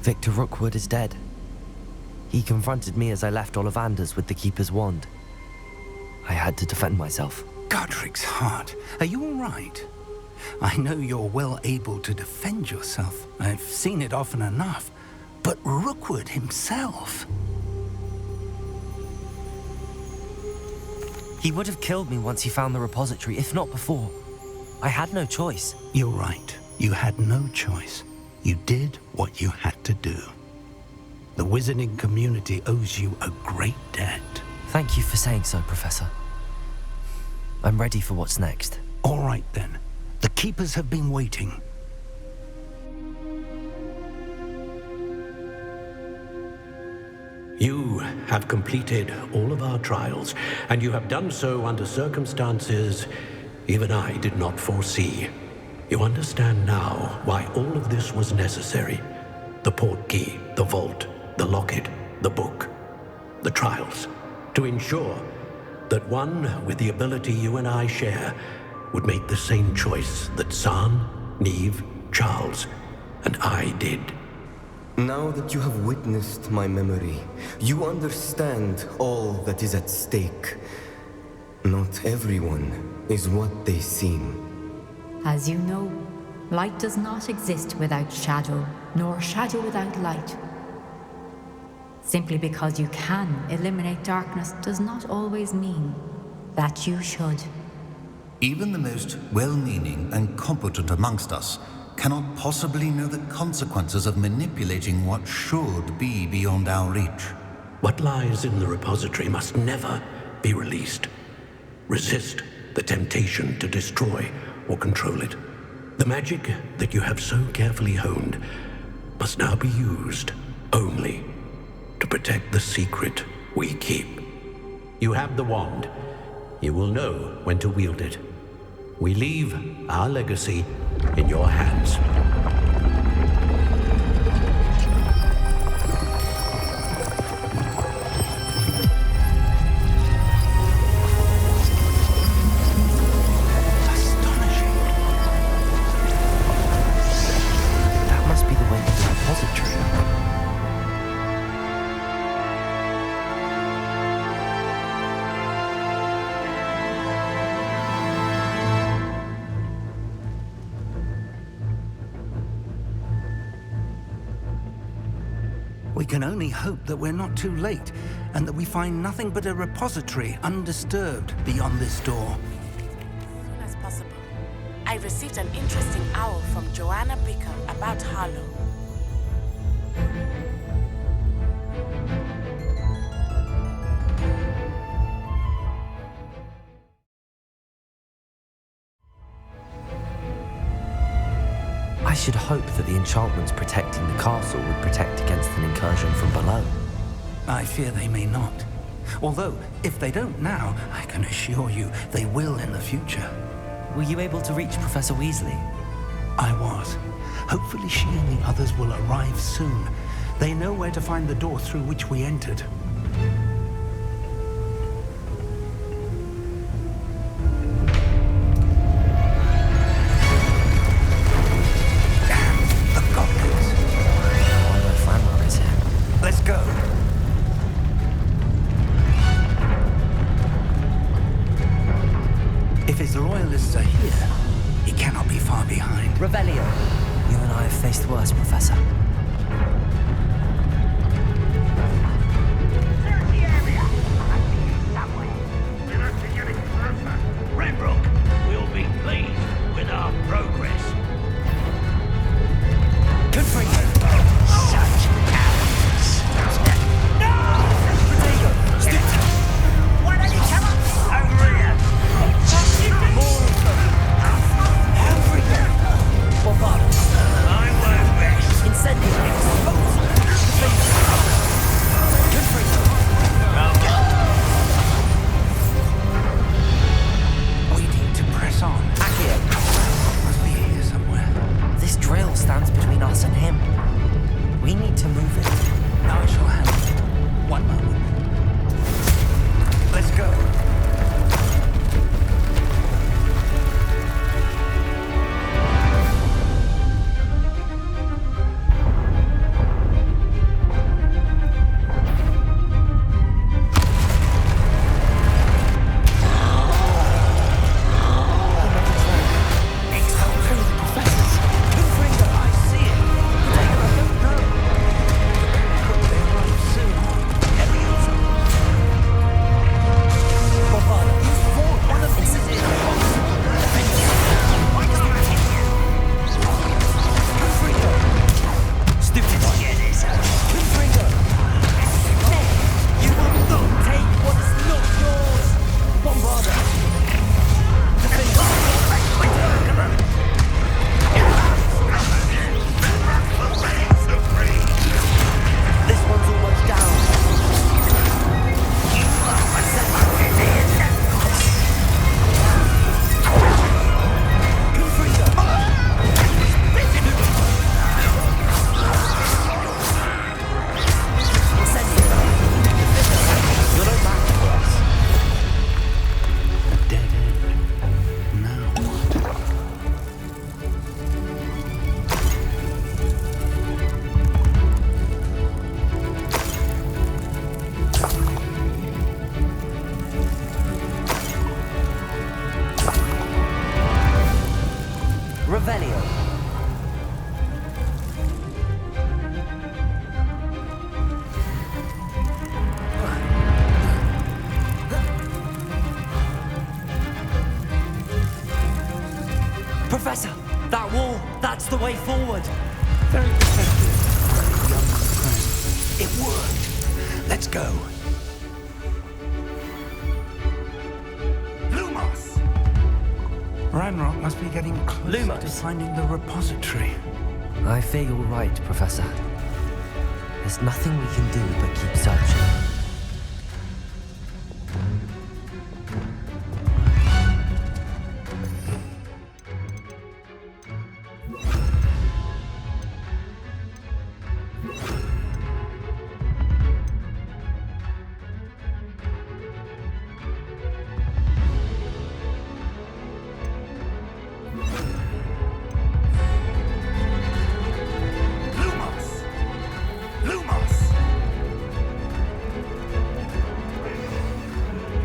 Victor Rookwood is dead. He confronted me as I left Ollivanders with the Keeper's wand. I had to defend myself. Godric's heart, are you all right? I know you're well able to defend yourself. I've seen it often enough. But Rookwood himself... He would have killed me once he found the repository, if not before. I had no choice. You're right. You had no choice. You did what you had to do. The wizarding community owes you a great debt. Thank you for saying so, Professor. I'm ready for what's next. All right, then. The Keepers have been waiting. You have completed all of our trials, and you have done so under circumstances even I did not foresee. You understand now why all of this was necessary. The portkey, the vault, the locket, the book, the trials, to ensure that one with the ability you and I share would make the same choice that San, Neve, Charles, and I did. Now that you have witnessed my memory, you understand all that is at stake. Not everyone is what they seem. As you know, light does not exist without shadow, nor shadow without light. Simply because you can eliminate darkness does not always mean that you should. Even the most well-meaning and competent amongst us cannot possibly know the consequences of manipulating what should be beyond our reach. What lies in the repository must never be released. Resist the temptation to destroy or control it. The magic that you have so carefully honed must now be used only to protect the secret we keep. You have the wand. You will know when to wield it. We leave our legacy in your hands. Astonishing. That must be the way to the repository. We can only hope that we're not too late, and that we find nothing but a repository undisturbed beyond this door. As soon as possible. I received an interesting owl from Joanna Bicker about Harlow. I should hope that the enchantments protecting the castle would protect against an incursion from below. I fear they may not. Although, if they don't now, I can assure you they will in the future. Were you able to reach Professor Weasley? I was. Hopefully she and the others will arrive soon. They know where to find the door through which we entered. Let's go. If his loyalists are here, he cannot be far behind. Revelio. You and I have faced worse, Professor. Search the area. I see you somewhere. We're actually getting closer. Renbrook will be pleased with our progress. Good for you. Such cowards. No! Why don't you come up over here? More of them. Everywhere. Bombard. I work best. Incendio. Professor! That wall! That's the way forward! Very perceptive, very young friend. It worked. Let's go. Lumos! Ranrock must be getting close to Lumos? finding the repository. I fear you're right, Professor. There's nothing we can do but keep searching.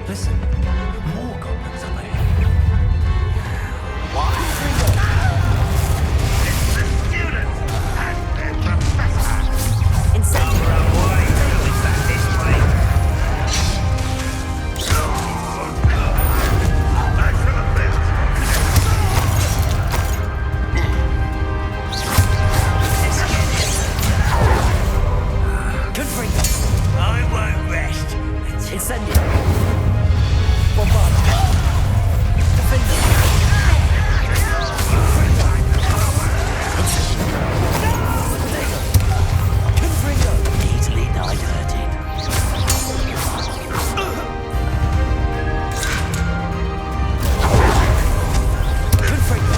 Listen, more goblins are there. It's the students and their professor. Incendiary! Why is that this way? Back to the belt. Confringo! I won't rest. Incendiary! Bombard! Defender! Confringo! Easily diverted. Confringo!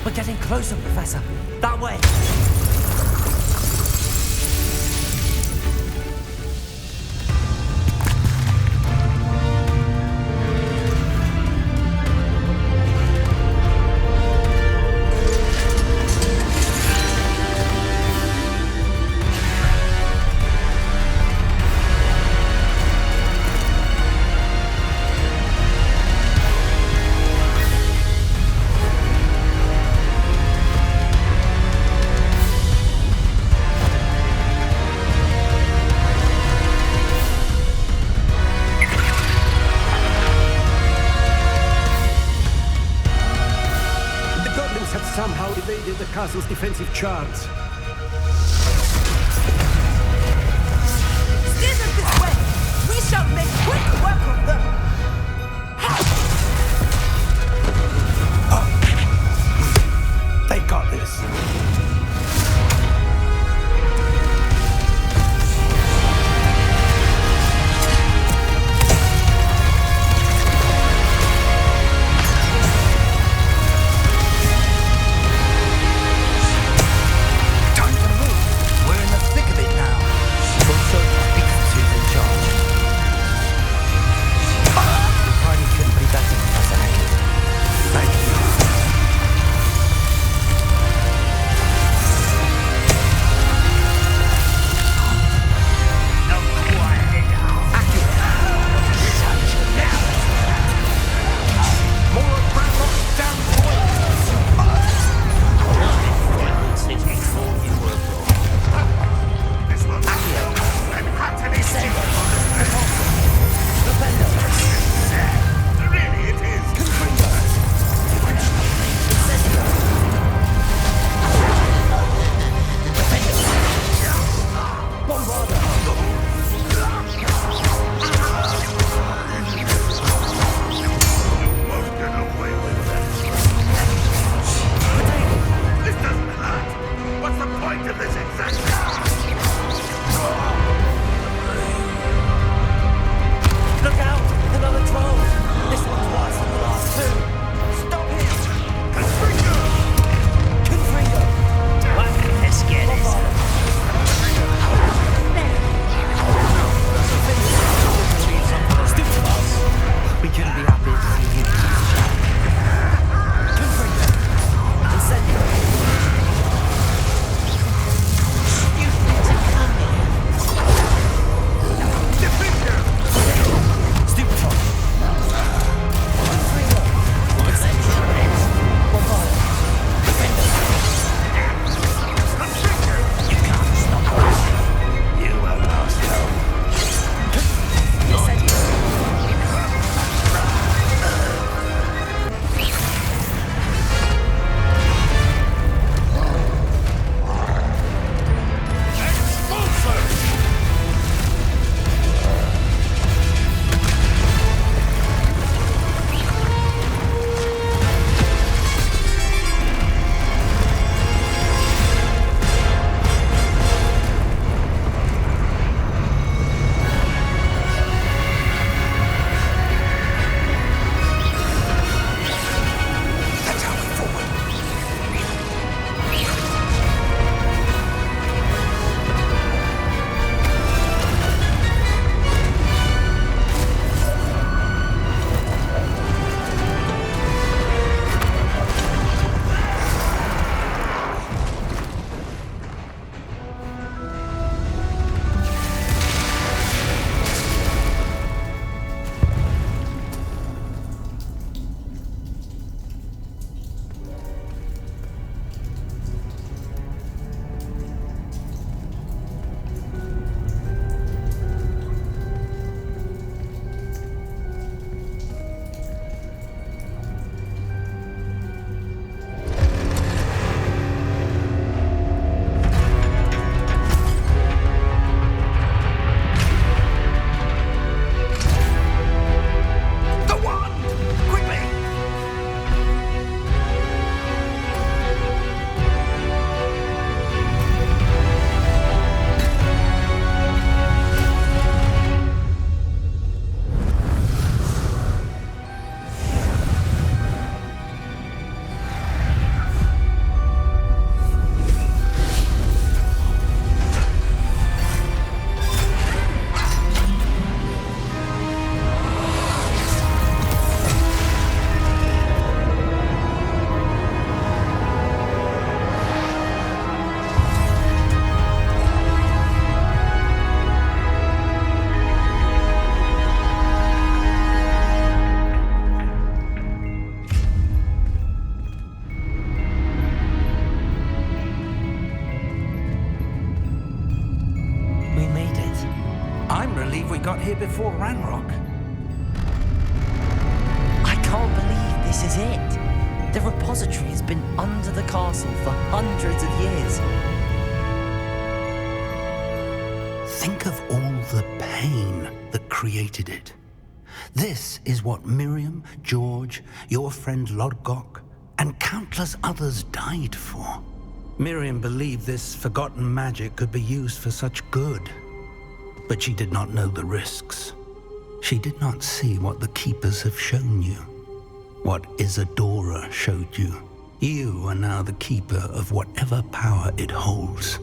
We're getting closer, Professor. That way. Somehow evaded the castle's defensive charms. Steer them this way! We shall make quick work of them! They got this. here before Ranrock. I can't believe this is it. The repository has been under the castle for hundreds of years. Think of all the pain that created it. This is what Miriam, George, your friend Lodgok, and countless others died for. Miriam believed this forgotten magic could be used for such good. But she did not know the risks. She did not see what the Keepers have shown you. What Isadora showed you. You are now the Keeper of whatever power it holds.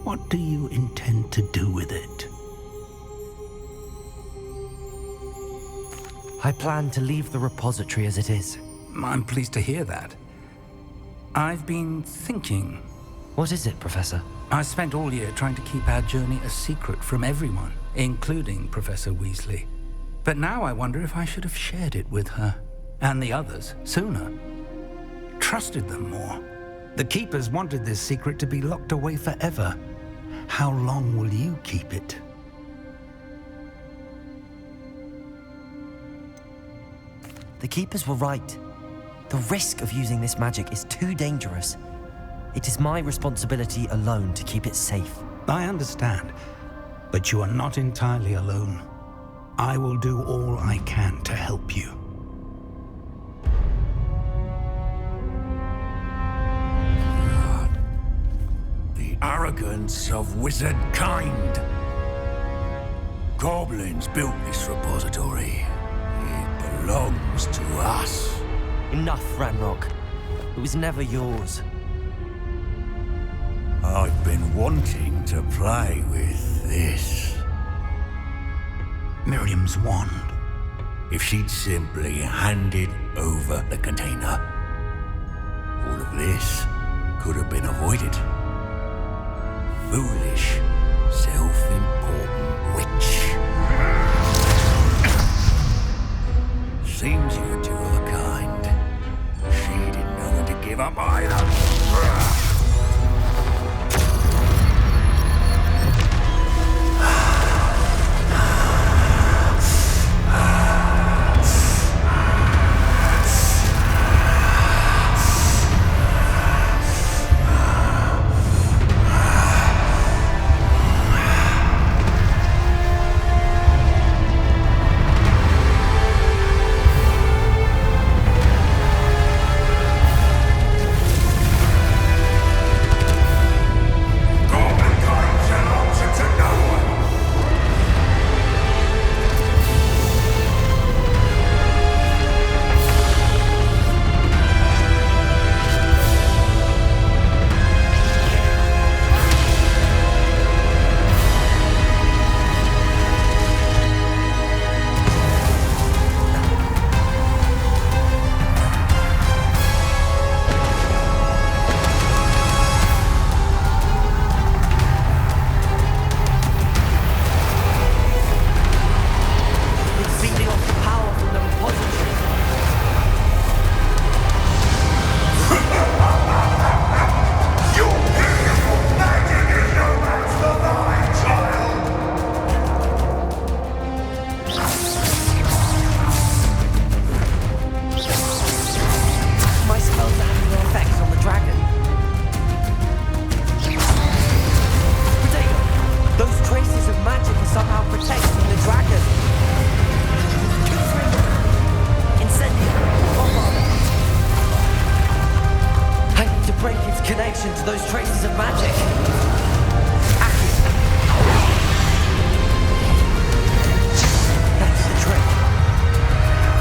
What do you intend to do with it? I plan to leave the repository as it is. I'm pleased to hear that. I've been thinking. What is it, Professor? I spent all year trying to keep our journey a secret from everyone, including Professor Weasley. But now I wonder if I should have shared it with her, and the others, sooner. Trusted them more. The Keepers wanted this secret to be locked away forever. How long will you keep it? The Keepers were right. The risk of using this magic is too dangerous. It is my responsibility alone to keep it safe. I understand, but you are not entirely alone. I will do all I can to help you. The arrogance of wizard kind. Goblins built this repository. It belongs to us. Enough, Ranrock. It was never yours. I've been wanting to play with this. Miriam's wand. If she'd simply handed over the container, all of this could have been avoided. Foolish, self-important witch. Seems you're two of a kind. She didn't know when to give up either. connection to those traces of magic. That's the trick.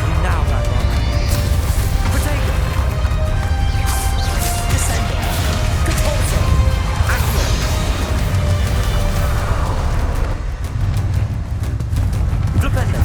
You now, Ranrock. Protego. Descendo. Contorto. Accio. Flipendo.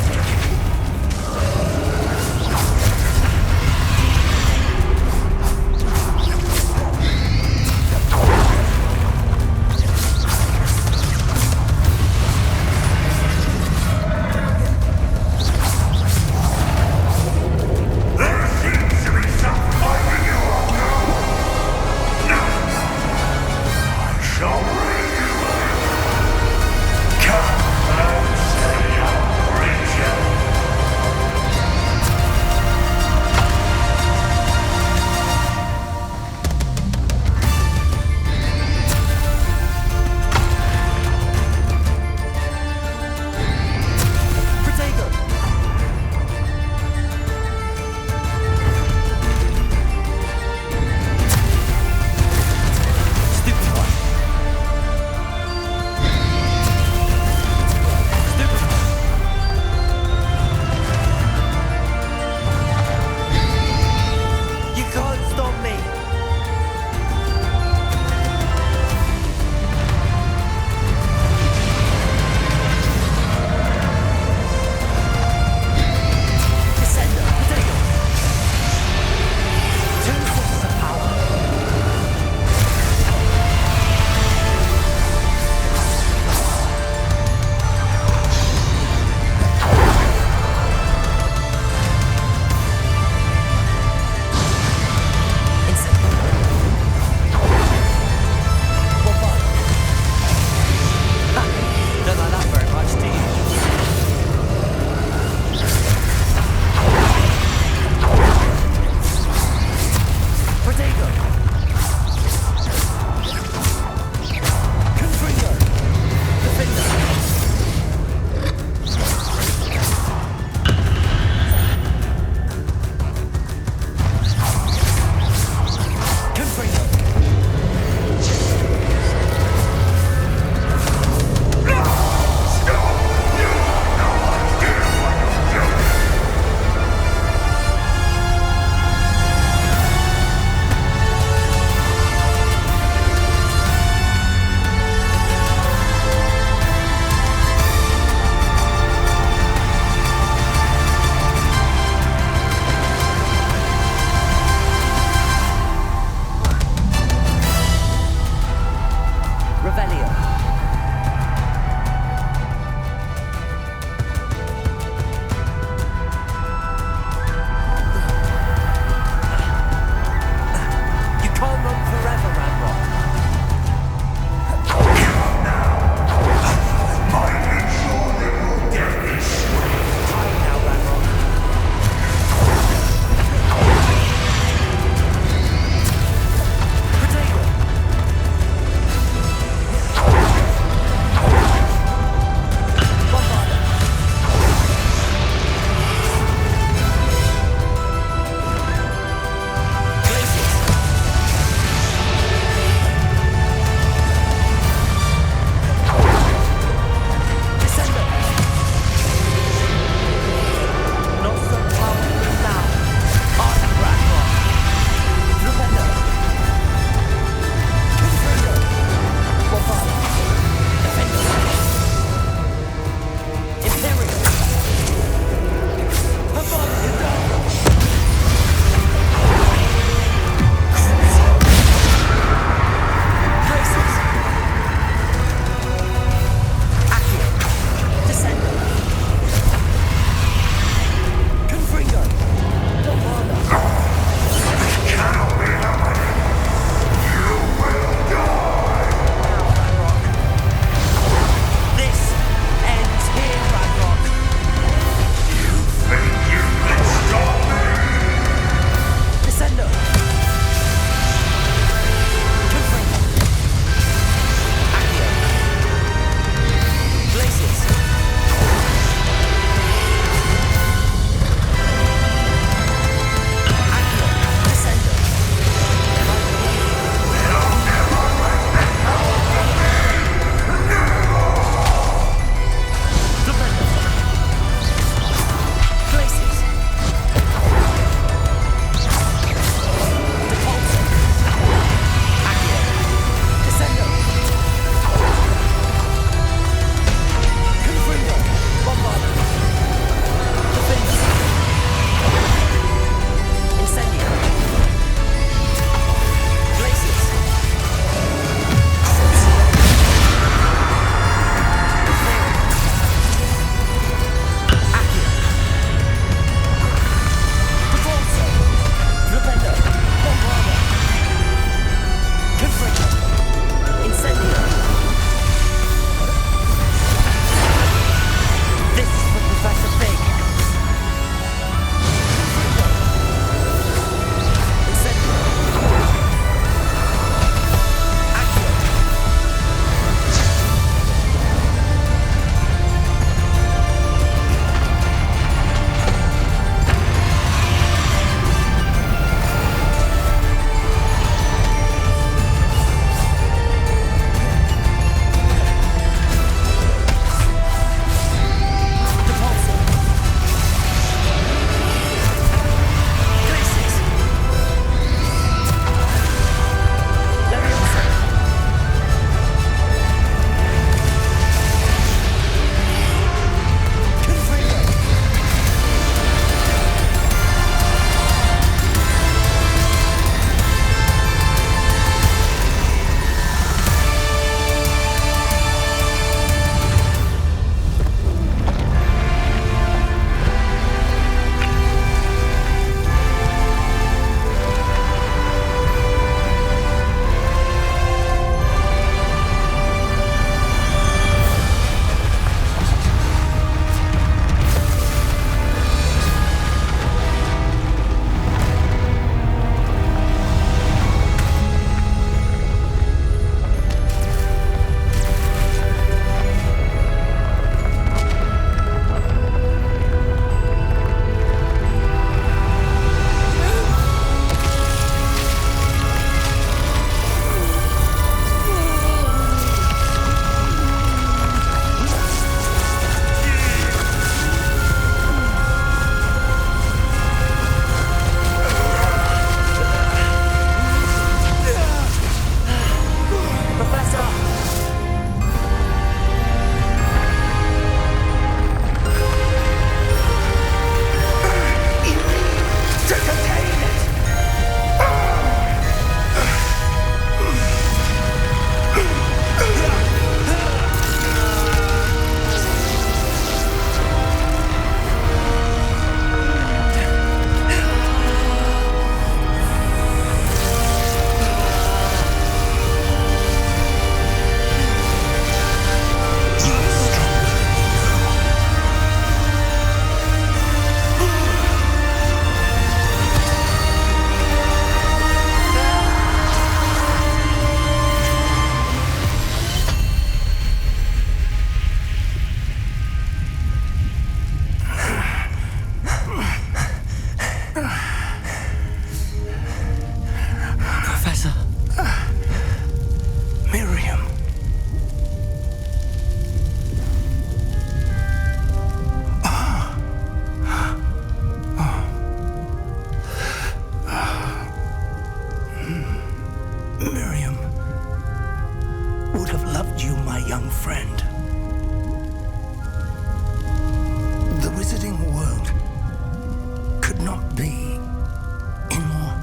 friend. The wizarding world could not be in more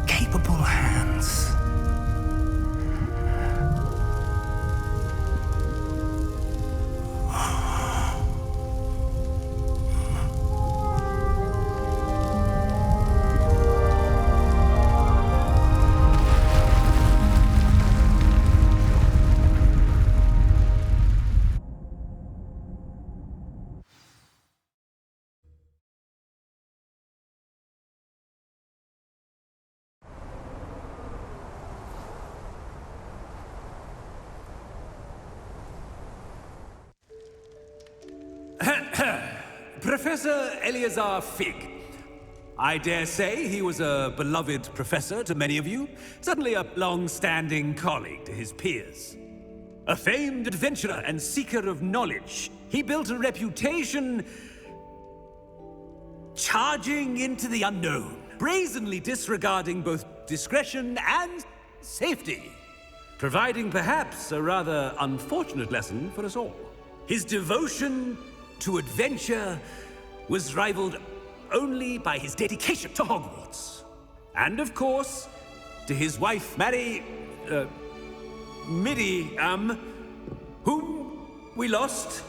capable hands. Professor Eleazar Fig. I dare say he was a beloved professor to many of you, certainly a long-standing colleague to his peers. A famed adventurer and seeker of knowledge, he built a reputation charging into the unknown, brazenly disregarding both discretion and safety, providing perhaps a rather unfortunate lesson for us all. His devotion to adventure was rivaled only by his dedication to Hogwarts. And of course, to his wife, Miriam, whom we lost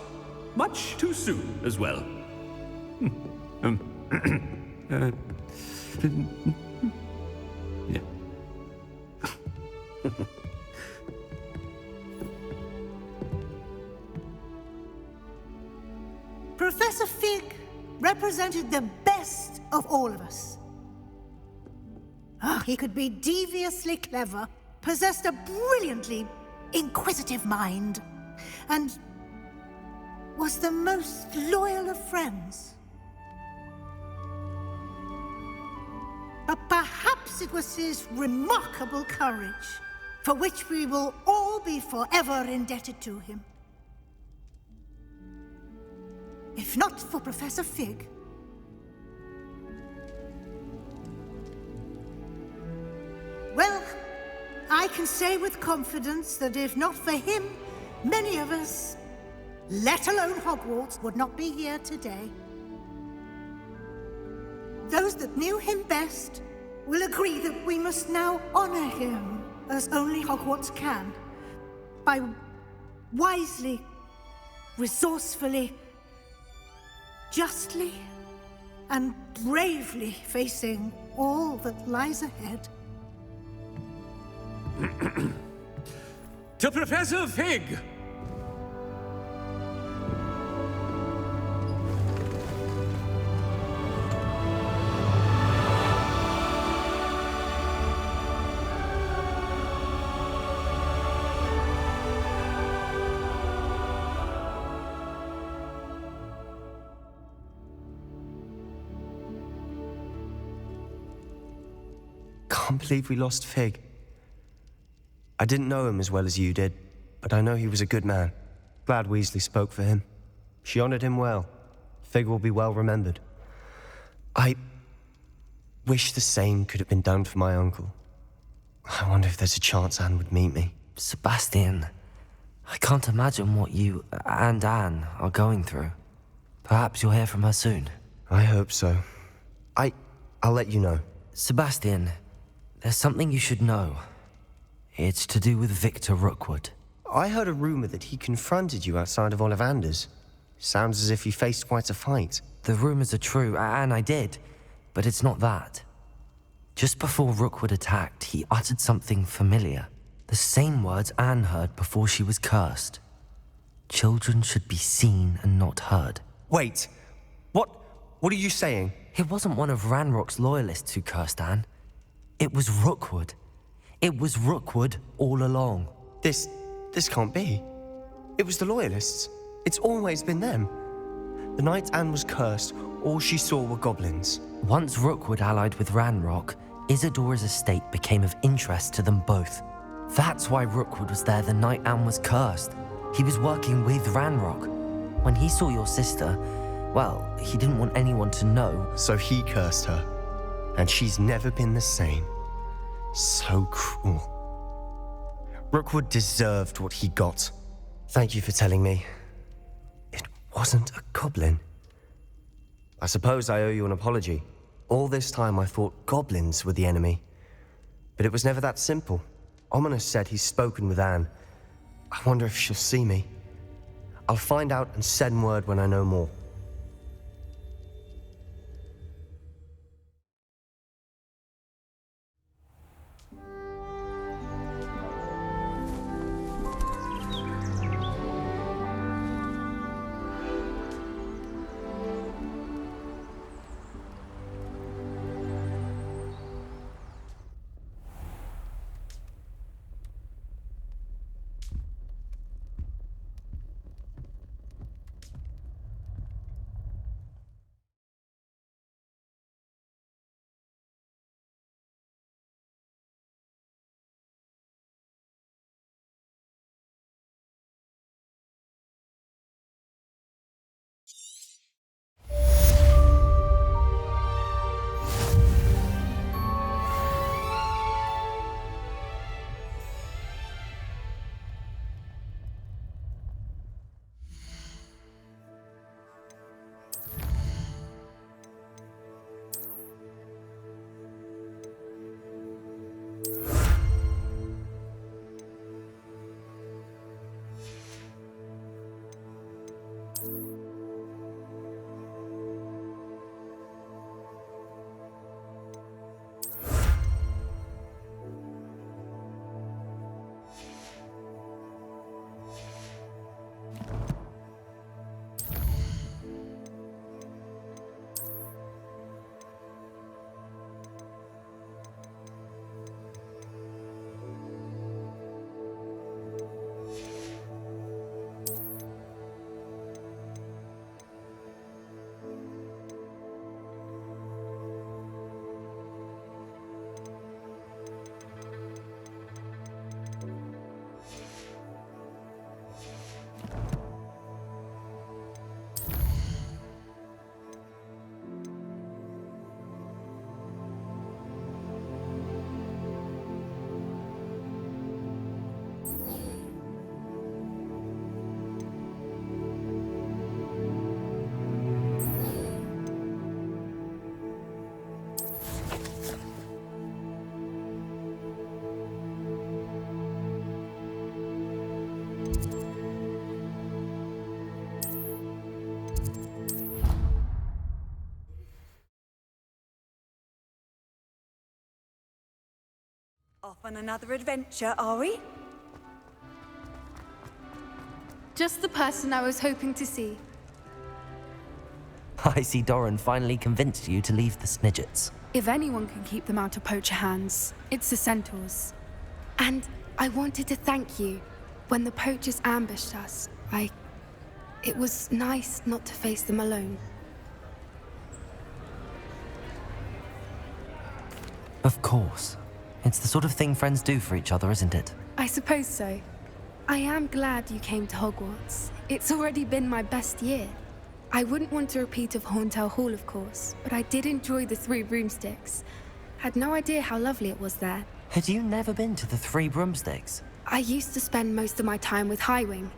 much too soon as well. Yeah. Professor Fig represented the best of all of us. He could be deviously clever, possessed a brilliantly inquisitive mind, and was the most loyal of friends. But perhaps it was his remarkable courage, for which we will all be forever indebted to him. If not for Professor Fig, well, I can say with confidence that if not for him, many of us, let alone Hogwarts, would not be here today. Those that knew him best will agree that we must now honor him as only Hogwarts can, by wisely, resourcefully, justly and bravely facing all that lies ahead. To Professor Fig! Can't believe we lost Fig. I didn't know him as well as you did, but I know he was a good man. Glad Weasley spoke for him. She honored him well. Fig will be well remembered. I wish the same could have been done for my uncle. I wonder if there's a chance Anne would meet me. Sebastian, I can't imagine what you and Anne are going through. Perhaps you'll hear from her soon. I hope so. I'll let you know. Sebastian, there's something you should know. It's to do with Victor Rookwood. I heard a rumor that he confronted you outside of Ollivander's. Sounds as if he faced quite a fight. The rumors are true, and I did, but it's not that. Just before Rookwood attacked, he uttered something familiar. The same words Anne heard before she was cursed. Children should be seen and not heard. Wait, what are you saying? It wasn't one of Ranrock's loyalists who cursed Anne. It was Rookwood. It was Rookwood all along. This can't be. It was the Loyalists. It's always been them. The night Anne was cursed, all she saw were goblins. Once Rookwood allied with Ranrock, Isadora's estate became of interest to them both. That's why Rookwood was there the night Anne was cursed. He was working with Ranrock. When he saw your sister, well, he didn't want anyone to know. So he cursed her. And she's never been the same. So cruel. Rookwood deserved what he got. Thank you for telling me. It wasn't a goblin. I suppose I owe you an apology. All this time I thought goblins were the enemy. But it was never that simple. Ominous said he's spoken with Anne. I wonder if she'll see me. I'll find out and send word when I know more. Off on another adventure, are we? Just the person I was hoping to see. I see Doran finally convinced you to leave the Snidgets. If anyone can keep them out of poacher hands, it's the centaurs. And I wanted to thank you. When the poachers ambushed us, it was nice not to face them alone. Of course. It's the sort of thing friends do for each other, isn't it? I suppose so. I am glad you came to Hogwarts. It's already been my best year. I wouldn't want a repeat of Horntail Hall, of course, but I did enjoy the Three Broomsticks. Had no idea how lovely it was there. Had you never been to the Three Broomsticks? I used to spend most of my time with Highwing,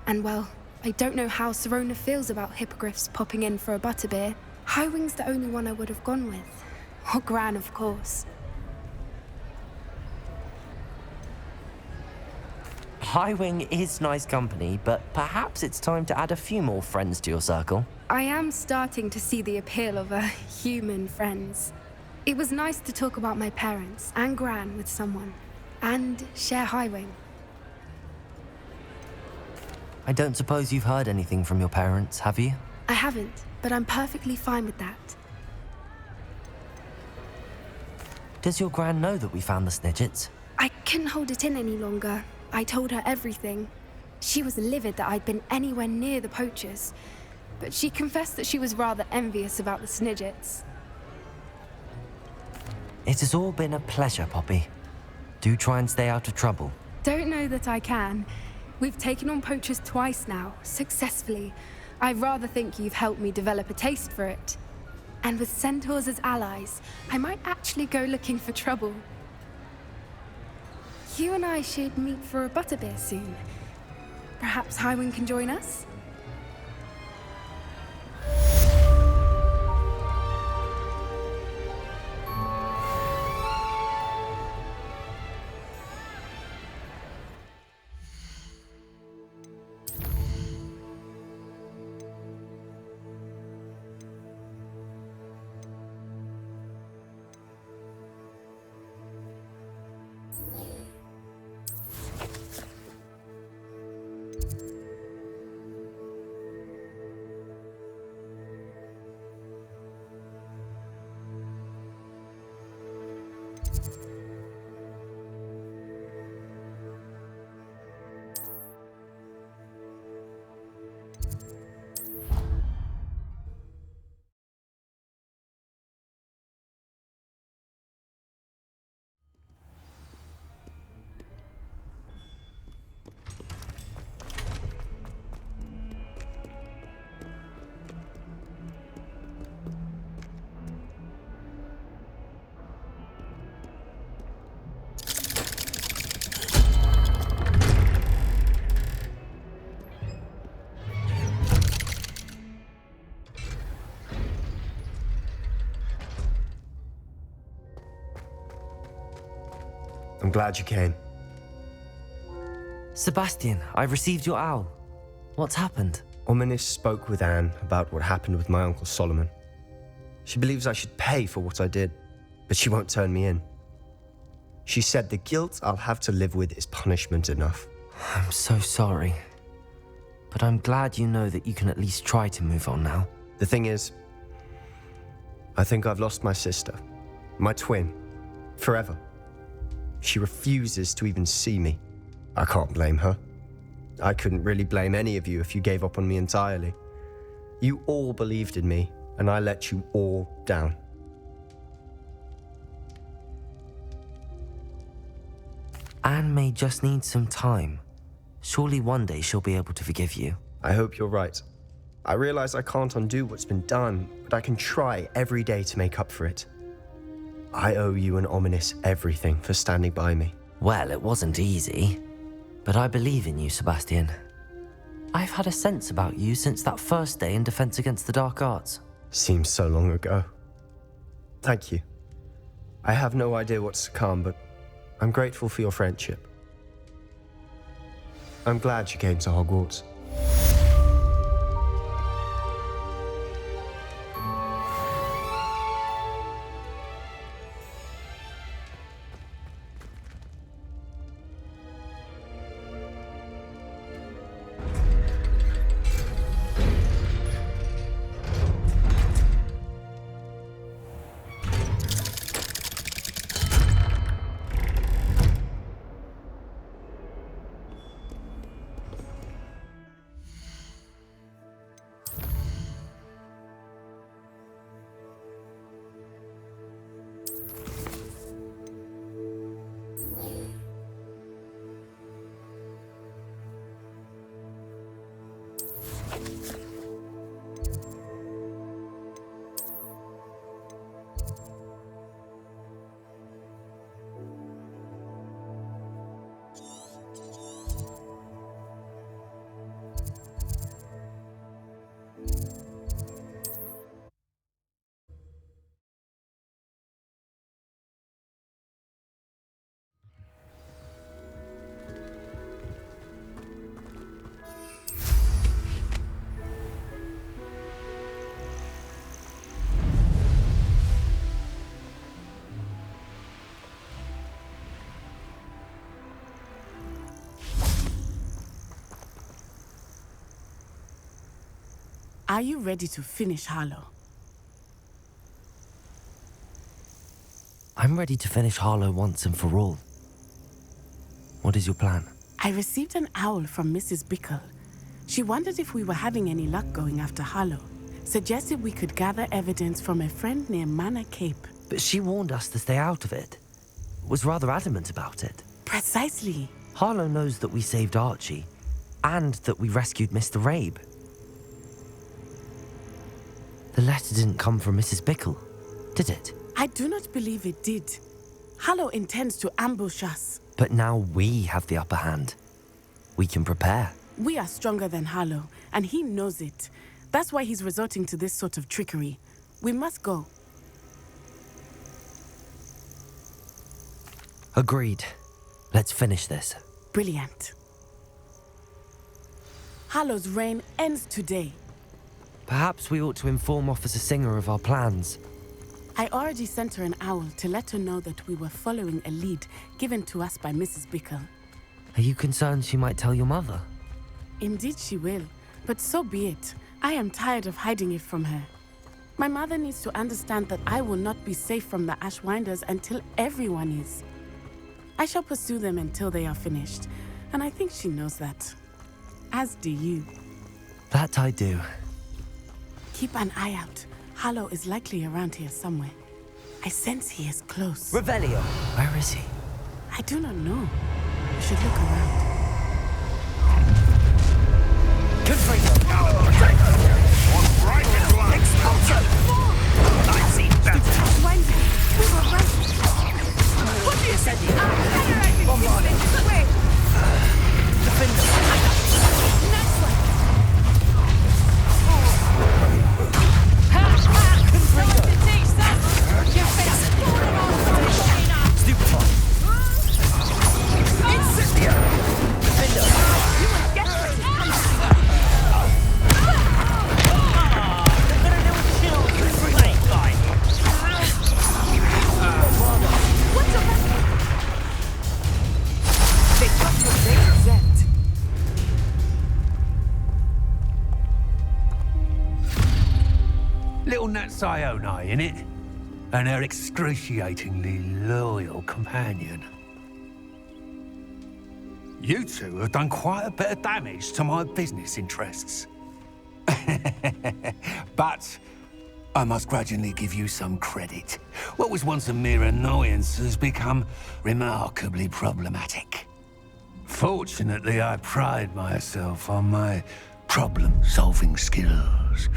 and well, I don't know how Serona feels about hippogriffs popping in for a butterbeer. Highwing's the only one I would have gone with. Or Gran, of course. Highwing is nice company, but perhaps it's time to add a few more friends to your circle. I am starting to see the appeal of human friends. It was nice to talk about my parents and Gran with someone, and share Highwing. I don't suppose you've heard anything from your parents, have you? I haven't, but I'm perfectly fine with that. Does your Gran know that we found the Snidgets? I couldn't hold it in any longer. I told her everything. She was livid that I'd been anywhere near the poachers, but she confessed that she was rather envious about the Snidgets. It has all been a pleasure, Poppy. Do try and stay out of trouble. Don't know that I can. We've taken on poachers twice now, successfully. I rather think you've helped me develop a taste for it. And with centaurs as allies, I might actually go looking for trouble. You and I should meet for a butterbeer soon. Perhaps Highwind can join us? I'm glad you came. Sebastian, I received your owl. What's happened? Ominis spoke with Anne about what happened with my Uncle Solomon. She believes I should pay for what I did, but she won't turn me in. She said the guilt I'll have to live with is punishment enough. I'm so sorry. But I'm glad you know that you can at least try to move on now. The thing is, I think I've lost my sister, my twin, forever. She refuses to even see me. I can't blame her. I couldn't really blame any of you if you gave up on me entirely. You all believed in me, and I let you all down. Anne may just need some time. Surely one day she'll be able to forgive you. I hope you're right. I realize I can't undo what's been done, but I can try every day to make up for it. I owe you and Ominis everything for standing by me. Well, it wasn't easy, but I believe in you, Sebastian. I've had a sense about you since that first day in Defense Against the Dark Arts. Seems so long ago. Thank you. I have no idea what's to come, but I'm grateful for your friendship. I'm glad you came to Hogwarts. Are you ready to finish Harlow? I'm ready to finish Harlow once and for all. What is your plan? I received an owl from Mrs. Bickle. She wondered if we were having any luck going after Harlow. Suggested we could gather evidence from a friend near Manor Cape. But she warned us to stay out of it. Was rather adamant about it. Precisely. Harlow knows that we saved Archie, and that we rescued Mr. Rabe. The letter didn't come from Mrs. Bickle, did it? I do not believe it did. Harlow intends to ambush us. But now we have the upper hand. We can prepare. We are stronger than Harlow, and he knows it. That's why he's resorting to this sort of trickery. We must go. Agreed. Let's finish this. Brilliant. Harlow's reign ends today. Perhaps we ought to inform Officer Singer of our plans. I already sent her an owl to let her know that we were following a lead given to us by Mrs. Bickle. Are you concerned she might tell your mother? Indeed she will, but so be it. I am tired of hiding it from her. My mother needs to understand that I will not be safe from the Ashwinders until everyone is. I shall pursue them until they are finished, and I think she knows that. As do you. That I do. Keep an eye out. Harlow is likely around here somewhere. I sense he is close. Revelio! Where is he? I do not know. We should look around. I've seen better. What do you say? Little Nat Sione, innit? And her excruciatingly loyal companion. You two have done quite a bit of damage to my business interests. But I must grudgingly give you some credit. What was once a mere annoyance has become remarkably problematic. Fortunately, I pride myself on my problem-solving skills.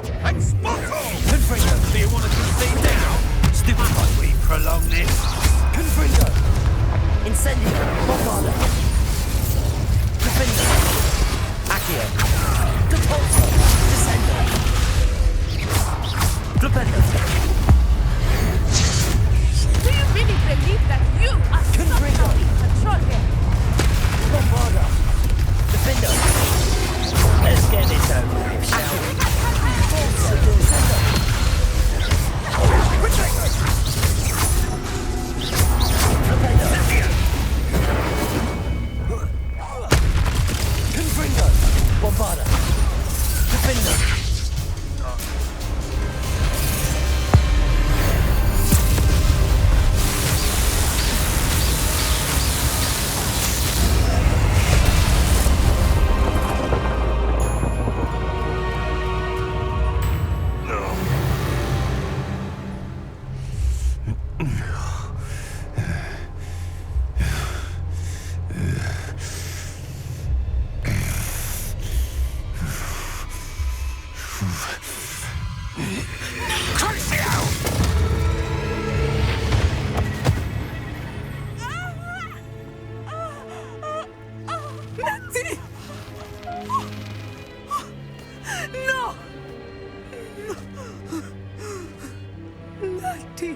Confringo, do you want to concede now? Stupid why we prolong this. Confringo! Incendio! Bombarda! Defender! Accio! Depulso! Descendo! Flipendo! Do you really believe that you are Confringo! in control here? Bombarda! Defender! Let's get this over with, shall we? Confringo! Bombarda! Defender! No! Natty!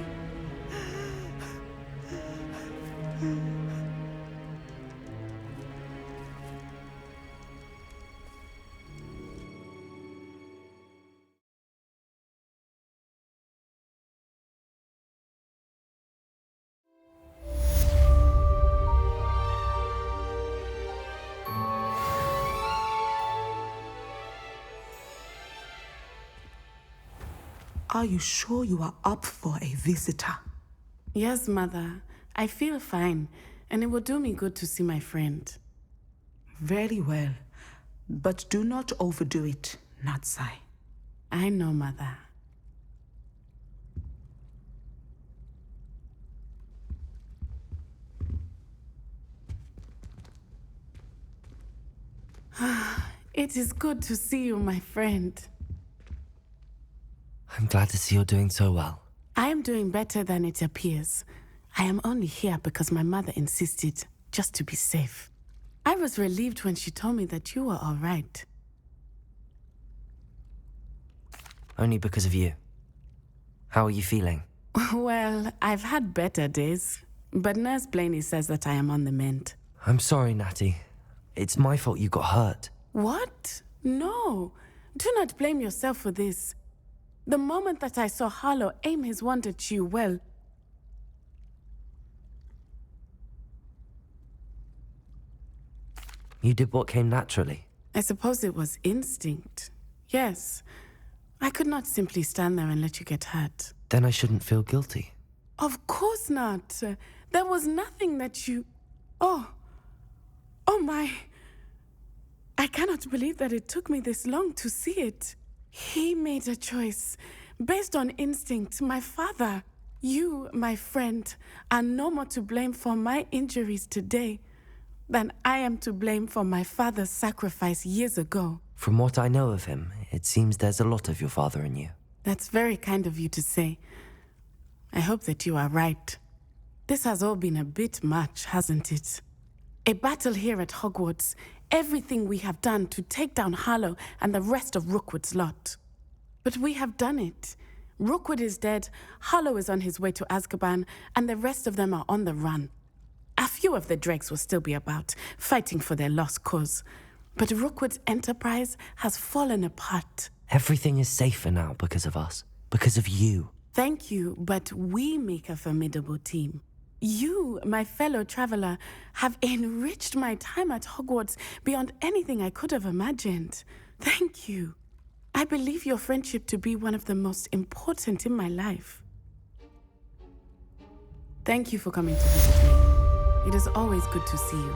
Are you sure you are up for a visitor? Yes, Mother. I feel fine, and it will do me good to see my friend. Very well. But do not overdo it, Natsai. I know, Mother. It is good to see you, my friend. I'm glad to see you're doing so well. I am doing better than it appears. I am only here because my mother insisted just to be safe. I was relieved when she told me that you were all right. Only because of you. How are you feeling? Well, I've had better days, but Nurse Blaney says that I am on the mend. I'm sorry, Natty. It's my fault you got hurt. What? No. Do not blame yourself for this. The moment that I saw Harlow aim his wand at you, well... You did what came naturally. I suppose it was instinct. Yes. I could not simply stand there and let you get hurt. Then I shouldn't feel guilty. Of course not. There was nothing that you... Oh my... I cannot believe that it took me this long to see it. He made a choice based on instinct. My father, you, my friend, are no more to blame for my injuries today than I am to blame for my father's sacrifice years ago. From what I know of him, it seems there's a lot of your father in you. That's very kind of you to say. I hope that you are right. This has all been a bit much, hasn't it? A battle here at Hogwarts, everything we have done to take down Harlow and the rest of Rookwood's lot. But we have done it. Rookwood is dead, Harlow is on his way to Azkaban, and the rest of them are on the run. A few of the dregs will still be about, fighting for their lost cause. But Rookwood's enterprise has fallen apart. Everything is safer now because of us. Because of you. Thank you, but we make a formidable team. You, my fellow traveler, have enriched my time at Hogwarts beyond anything I could have imagined. Thank you. I believe your friendship to be one of the most important in my life. Thank you for coming to visit me. It is always good to see you.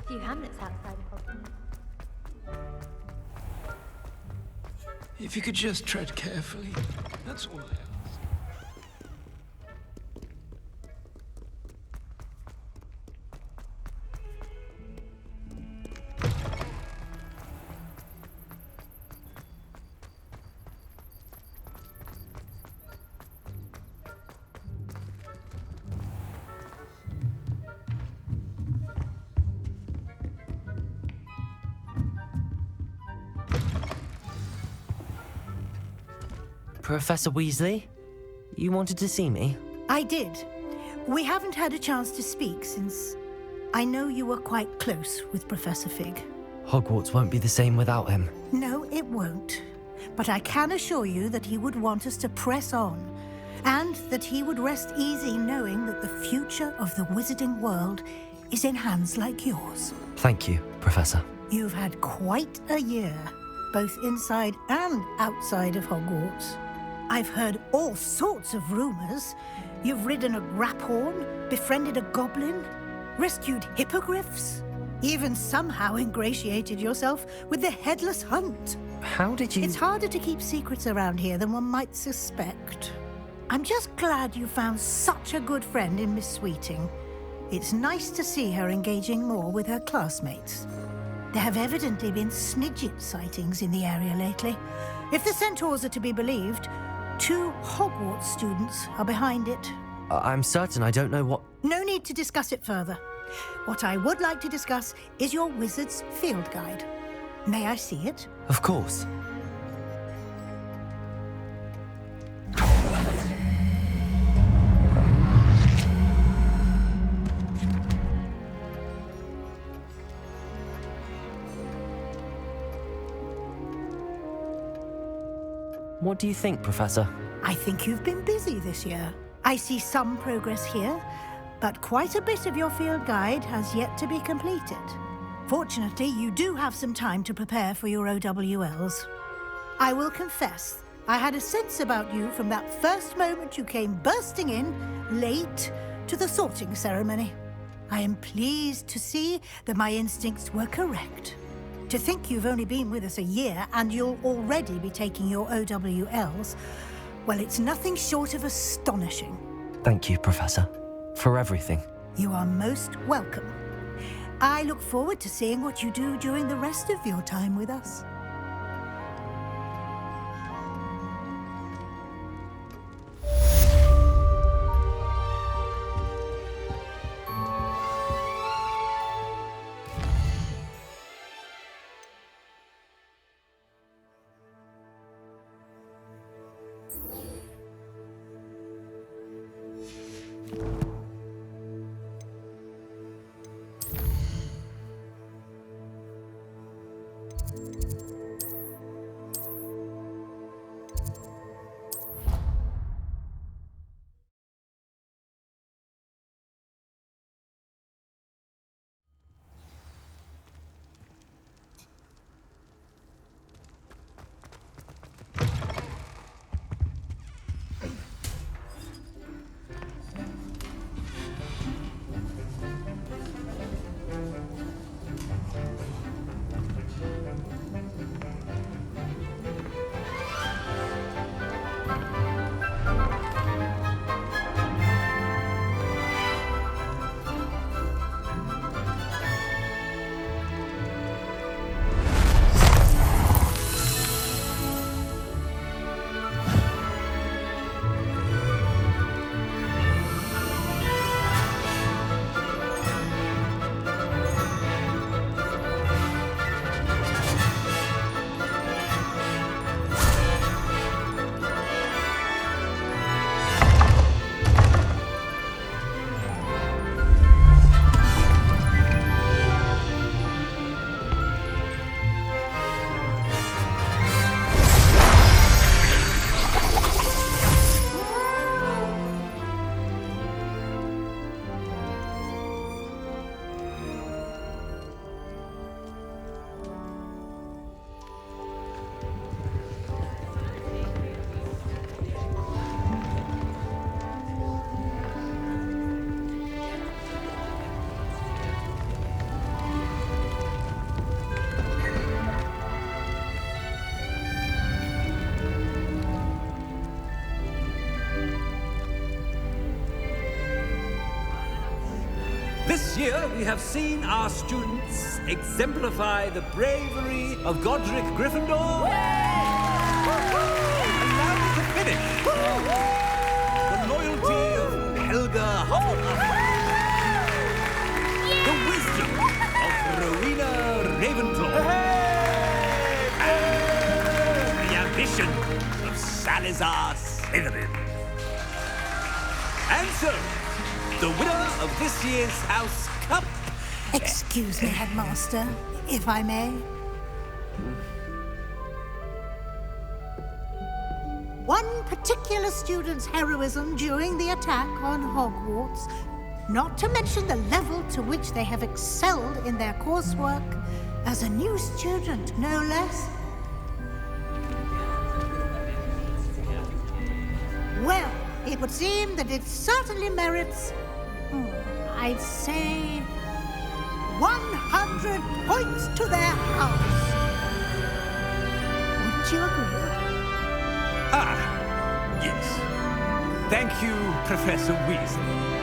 Few hamlets outside of Hogwarts. If you could just tread carefully, that's all I ask. Professor Weasley? You wanted to see me? I did. We haven't had a chance to speak since I know you were quite close with Professor Fig. Hogwarts won't be the same without him. No, it won't. But I can assure you that he would want us to press on, and that he would rest easy knowing that the future of the wizarding world is in hands like yours. Thank you, Professor. You've had quite a year, both inside and outside of Hogwarts. I've heard all sorts of rumors. You've ridden a graphorn, befriended a goblin, rescued hippogriffs, even somehow ingratiated yourself with the Headless Hunt. how did you... It's harder to keep secrets around here than one might suspect. I'm just glad you found such a good friend in Miss Sweeting. It's nice to see her engaging more with her classmates. There have evidently been Snidget sightings in the area lately. If the centaurs are to be believed, 2 Hogwarts students are behind it. I'm certain I don't know what... No need to discuss it further. What I would like to discuss is your wizard's field guide. May I see it? Of course. What do you think, Professor? I think you've been busy this year. I see some progress here, but quite a bit of your field guide has yet to be completed. Fortunately, you do have some time to prepare for your OWLs. I will confess, I had a sense about you from that first moment you came bursting in, late, to the sorting ceremony. I am pleased to see that my instincts were correct. To think you've only been with us a year and you'll already be taking your OWLs, well, it's nothing short of astonishing. Thank you, Professor, for everything. You are most welcome. I look forward to seeing what you do during the rest of your time with us. This year, we have seen our students exemplify the bravery of Godric Gryffindor. Allow me to finish. The loyalty of Helga Hufflepuff. The wisdom of Rowena Ravenclaw. And the ambition of Salazar Slytherin. And so, the winner of this year's House Cup... Excuse me, Headmaster, if I may. One particular student's heroism during the attack on Hogwarts, not to mention the level to which they have excelled in their coursework, as a new student, no less. Well, it would seem that it certainly merits... I'd say 100 points to their house. Thank you, Professor Weasley.